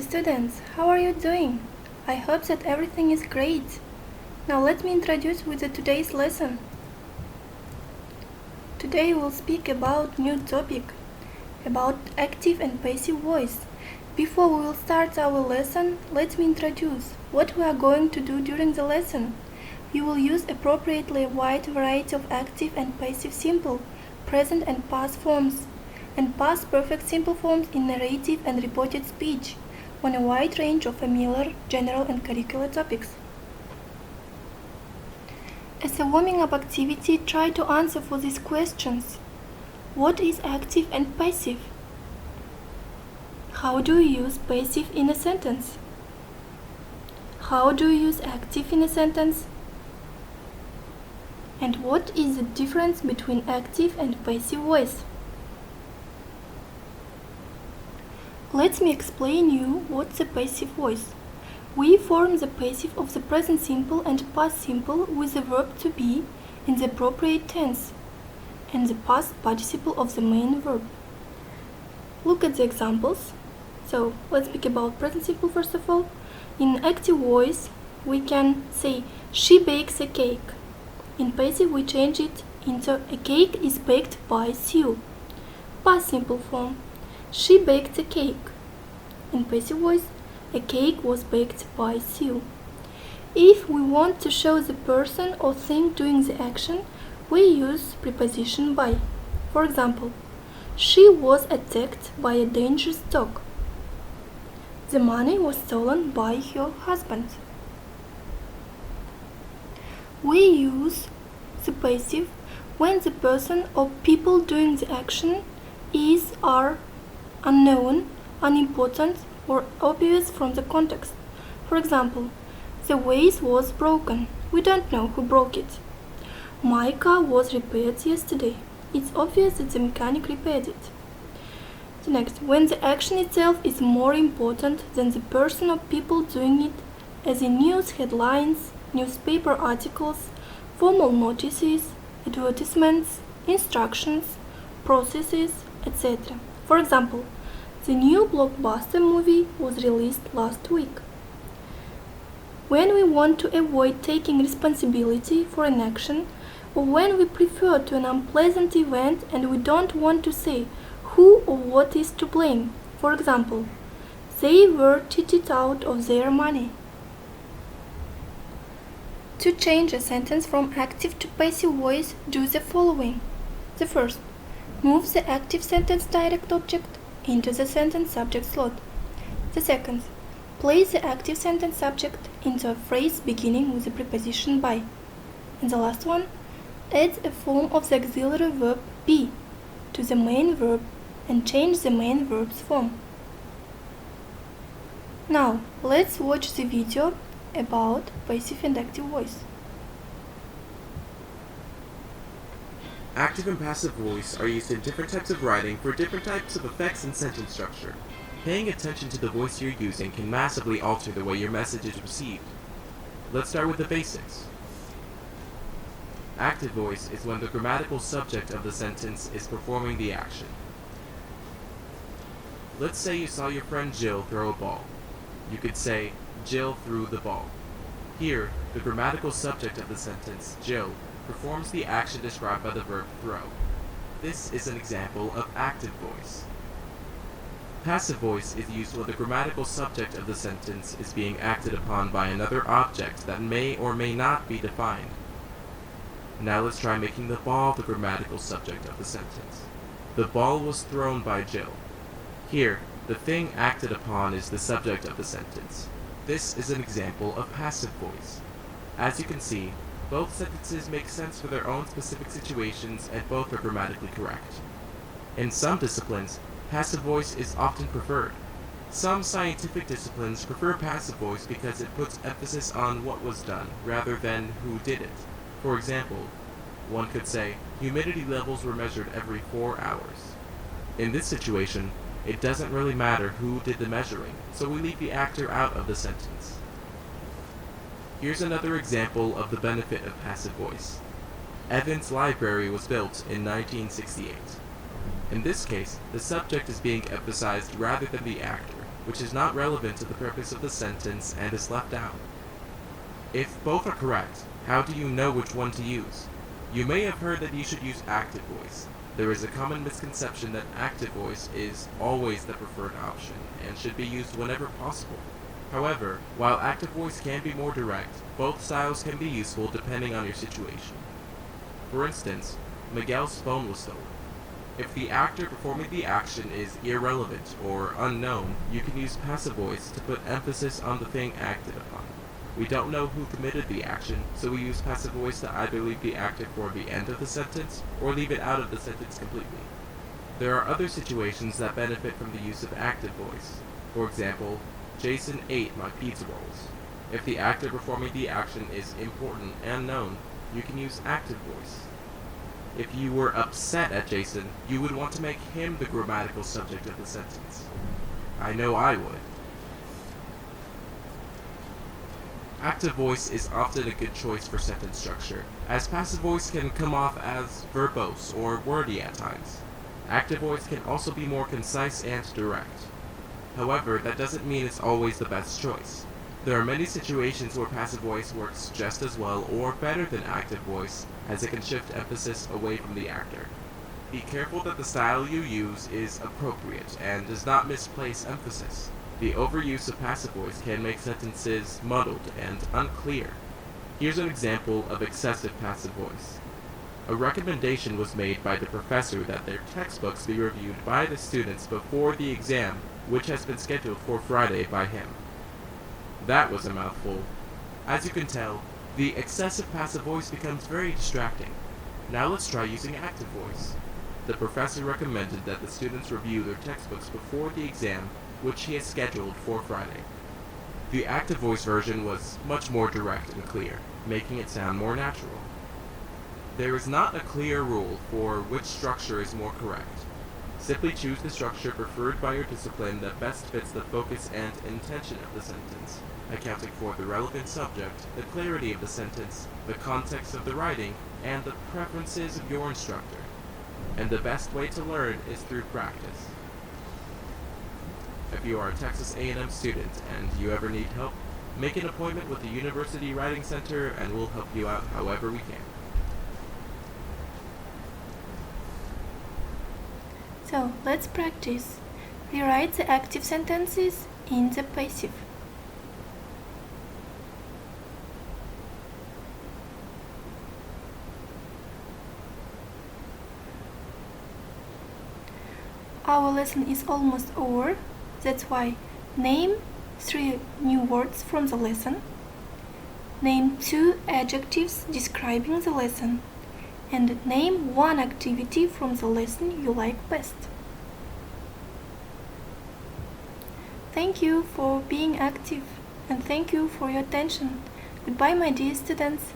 students, how are you doing? I hope that everything is great. Now let me introduce with today's lesson. Today we'll speak about new topic, about active and passive voice. Before we will start our lesson, let me introduce what we are going to do during the lesson. We will use appropriately a wide variety of active and passive simple, present and past forms, and past perfect simple forms in narrative and reported speech on a wide range of familiar, general and curricular topics. As a warming up activity, try to answer for these questions. What is active and passive? How do you use passive in a sentence? How do you use active in a sentence? And what is the difference between active and passive voice? Let me explain you what's a passive voice. We form the passive of the present simple and past simple with the verb to be in the appropriate tense and the past participle of the main verb. Look at the examples. So let's speak about present simple first of all. In active voice we can say she bakes a cake. In passive we change it into a cake is baked by Sue. Past simple form. She baked a cake. In passive voice, a cake was baked by Sue. If we want to show the person or thing doing the action, we use preposition by. For example, she was attacked by a dangerous dog. The money was stolen by her husband. We use the passive when the person or people doing the action is, are, unknown, unimportant, or obvious from the context. For example, the vase was broken. We don't know who broke it. My car was repaired yesterday. It's obvious that the mechanic repaired it. The next, when the action itself is more important than the person or people doing it, as in news headlines, newspaper articles, formal notices, advertisements, instructions, processes, etc. For example, the new blockbuster movie was released last week. When we want to avoid taking responsibility for an action, or when we prefer to an unpleasant event and we don't want to say who or what is to blame. For example, they were cheated out of their money. To change a sentence from active to passive voice, do the following. The first, move the active sentence direct object into the sentence subject slot. The second, place the active sentence subject into a phrase beginning with the preposition by. And the last one, add a form of the auxiliary verb be to the main verb and change the main verb's form. Now, let's watch the video about passive and active voice. Active and passive voice are used in different types of writing for different types of effects and sentence structure. Paying attention to the voice you're using can massively alter the way your message is received. Let's start with the basics. Active voice is when the grammatical subject of the sentence is performing the action. Let's say you saw your friend Jill throw a ball. You could say, Jill threw the ball. Here, the grammatical subject of the sentence, Jill, performs the action described by the verb throw. This is an example of active voice. Passive voice is used when the grammatical subject of the sentence is being acted upon by another object that may or may not be defined. Now let's try making the ball the grammatical subject of the sentence. The ball was thrown by Jill. Here, the thing acted upon is the subject of the sentence. This is an example of passive voice. As you can see, both sentences make sense for their own specific situations and both are grammatically correct. In some disciplines, passive voice is often preferred. Some scientific disciplines prefer passive voice because it puts emphasis on what was done rather than who did it. For example, one could say, humidity levels were measured every 4 hours. In this situation, it doesn't really matter who did the measuring, so we leave the actor out of the sentence. Here's another example of the benefit of passive voice. Evan's library was built in 1968. In this case, the subject is being emphasized rather than the actor. which is not relevant to the purpose of the sentence and is left out. If both are correct, how do you know which one to use? You may have heard that you should use active voice. There is a common misconception that active voice is always the preferred option and should be used whenever possible. However, while active voice can be more direct, both styles can be useful depending on your situation. For instance, Miguel's phone was stolen. If the actor performing the action is irrelevant or unknown, you can use passive voice to put emphasis on the thing acted upon. We don't know who committed the action, so we use passive voice to either leave the actor for the end of the sentence or leave it out of the sentence completely. There are other situations that benefit from the use of active voice. For example, Jason ate my pizza rolls. If the actor performing the action is important and known, you can use active voice. If you were upset at Jason, you would want to make him the grammatical subject of the sentence. I know I would. Active voice is often a good choice for sentence structure, as passive voice can come off as verbose or wordy at times. Active voice can also be more concise and direct. However, that doesn't mean it's always the best choice. There are many situations where passive voice works just as well or better than active voice, as it can shift emphasis away from the actor. Be careful that the style you use is appropriate and does not misplace emphasis. The overuse of passive voice can make sentences muddled and unclear. Here's an example of excessive passive voice. A recommendation was made by the professor that their textbooks be reviewed by the students before the exam, which has been scheduled for Friday by him. That was a mouthful. As you can tell, the excessive passive voice becomes very distracting. Now let's try using active voice. The professor recommended that the students review their textbooks before the exam, which he has scheduled for Friday. The active voice version was much more direct and clear, making it sound more natural. There is not a clear rule for which structure is more correct. Simply choose the structure preferred by your discipline that best fits the focus and intention of the sentence, accounting for the relevant subject, the clarity of the sentence, the context of the writing, and the preferences of your instructor. And the best way to learn is through practice. If you are a Texas A&M student and you ever need help, make an appointment with the University Writing Center and we'll help you out however we can. So, let's practice. Rewrite the active sentences in the passive. Our lesson is almost over. That's why name 3 new words from the lesson. Name 2 adjectives describing the lesson. And name 1 activity from the lesson you like best. Thank you for being active and thank you for your attention. Goodbye, my dear students.